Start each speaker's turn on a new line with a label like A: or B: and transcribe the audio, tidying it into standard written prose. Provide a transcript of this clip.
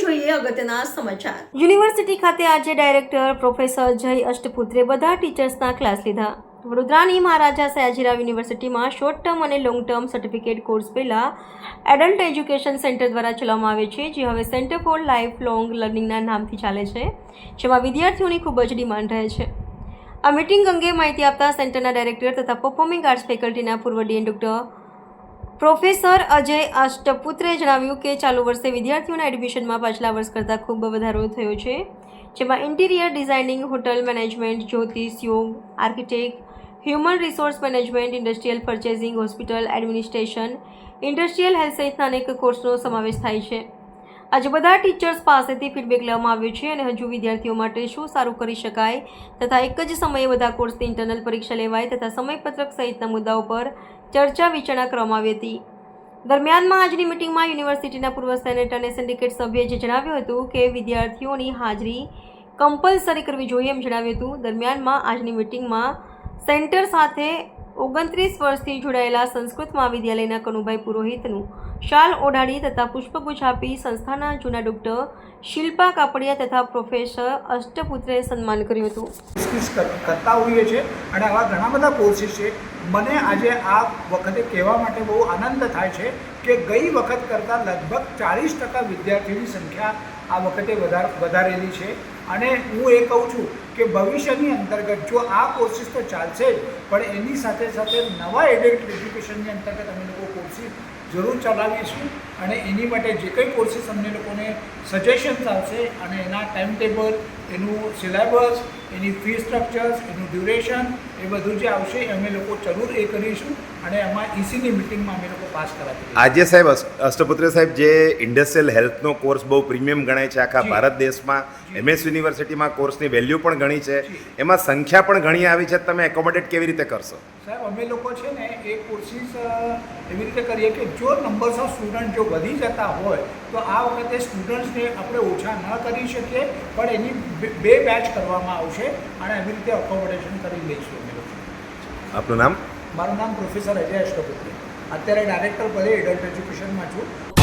A: જોઈએ અગત્યના સમાચાર।
B: યુનિવર્સિટી ખાતે આજે ડાયરેક્ટર પ્રોફેસર જય અષ્ટપુત્રે બધા ટીચર્સના ક્લાસ લીધા। વડોદરાની મહારાજા સયાજીરાવ યુનિવર્સિટીમાં શોર્ટ ટર્મ અને લોંગ ટર્મ સર્ટિફિકેટ કોર્સ પહેલા એડલ્ટ એજ્યુકેશન સેન્ટર દ્વારા ચલાવવામાં આવે છે, જે હવે સેન્ટર ફોર લાઈફ લોંગ લર્નિંગના નામથી ચાલે છે, જેમાં વિદ્યાર્થીઓની ખૂબ જ ડિમાન્ડ રહે છે। આ મીટિંગ અંગે માહિતી આપતા સેન્ટરના ડાયરેક્ટર તથા પરફોર્મિંગ આર્ટ્સ ફેકલ્ટીના પૂર્વ ડીએન ડોક્ટર પ્રોફેસર અજય અષ્ટપુત્રે જણાવ્યું કે ચાલુ વર્ષે વિદ્યાર્થીઓના એડમિશનમાં પાછલા વર્ષ કરતાં ખૂબ વધારો થયો છે, જેમાં ઇન્ટિરિયર ડિઝાઇનિંગ, હોટલ મેનેજમેન્ટ, જ્યોતિષ, યોગ, architect, human resource management, industrial purchasing, hospital administration, industrial health સહિતના અનેક કોર્સનો સમાવેશ થાય છે। આજે બધા ટીચર્સ પાસેથી ફીડબેક લેવામાં આવ્યો છે અને હજુ વિદ્યાર્થીઓ માટે શું સારું કરી શકાય તથા એક જ સમયે બધા કોર્સની ઇન્ટરનલ પરીક્ષા લેવાય તથા સમયપત્રક સહિતના મુદ્દાઓ પર ચર્ચા વિચારણા કરવામાં આવી હતી। દરમિયાનમાં આજની મિટિંગમાં યુનિવર્સિટીના પૂર્વ સેનેટ અને સિન્ડિકેટ સભ્યએ જે જણાવ્યું હતું કે વિદ્યાર્થીઓની હાજરી કમ્પલસરી કરવી જોઈએ એમ જણાવ્યું હતું। દરમિયાનમાં આજની મિટિંગમાં સેન્ટર સાથે 29 વર્ષથી જોડાયેલા સંસ્કૃત મહાવિદ્યાલયના કનુભાઈ પુરોહિતનું શાલ ઓઢાડી તથા પુષ્પગુચ્છ આપી સંસ્થાના જૂના ડૉક્ટર શિલ્પા કાપડિયા તથા પ્રોફેસર અષ્ટપુત્રે સન્માન કર્યું હતું।
C: કરતા હોઈએ છીએ અને આવા ઘણા બધા કોર્સીસ છે। મને આજે આ વખતે કહેવા માટે બહુ આનંદ થાય છે કે ગઈ વખત કરતાં લગભગ 40% વિદ્યાર્થીઓની સંખ્યા આ વખતે વધારેલી છે અને હું એ કહું છું કે ભવિષ્યની અંતર્ગત જો આ કોર્સીસ તો ચાલશે જ, પણ એની સાથે સાથે નવા એડલ્ટ એજ્યુકેશનની અંતર્ગત અમે લોકો કોર્સીસ જરૂર ચલાવીશું અને એની માટે જે કંઈ કોર્સીસ અમને લોકોને સજેશન્સ આવશે અને એના ટાઈમ ટેબલ, એનું સિલેબસ, એની ફી સ્ટ્રક્ચર્સ, એનું ડ્યુરેશન, એ બધું જે આવશે અમે લોકો જરૂર એ કરીશું અને એમાં ઈસીની મિટિંગમાં અમે લોકો પાસ કરાવીશું।
D: આજે સાહેબ અષ્ટપુત્રે સાહેબ જે ઇન્ડસ્ટ્રીયલ હેલ્થનો કોર્સ બહુ પ્રીમિયમ ગણાય છે આખા ભારત દેશમાં, MS યુનિવર્સિટીમાં કોર્સની વેલ્યુ પણ ઘણી છે, એમાં સંખ્યા પણ ઘણી આવી છે, તમે એકોમોડેટ કેવી રીતે કરશો?
C: સાહેબ અમે લોકો છે ને એ કોર્સીસ એવી રીતે કરીએ કે જો નંબર્સ ઓફ સ્ટુડન્ટ જો વધી જતા હોય તો આ વખતે સ્ટુડન્ટ્સને આપણે ઓછા ન કરી શકીએ, પણ એની 2 બેચ કરવામાં આવશે અને એવી રીતે અકોમોડેશન કરી લઈશું અમે લોકો।
D: આપનું નામ?
C: મારું નામ પ્રોફેસર અજય અષ્ટપુત્રે, અત્યારે ડાયરેક્ટર પદે એડલ્ટ એજ્યુકેશનમાં છું।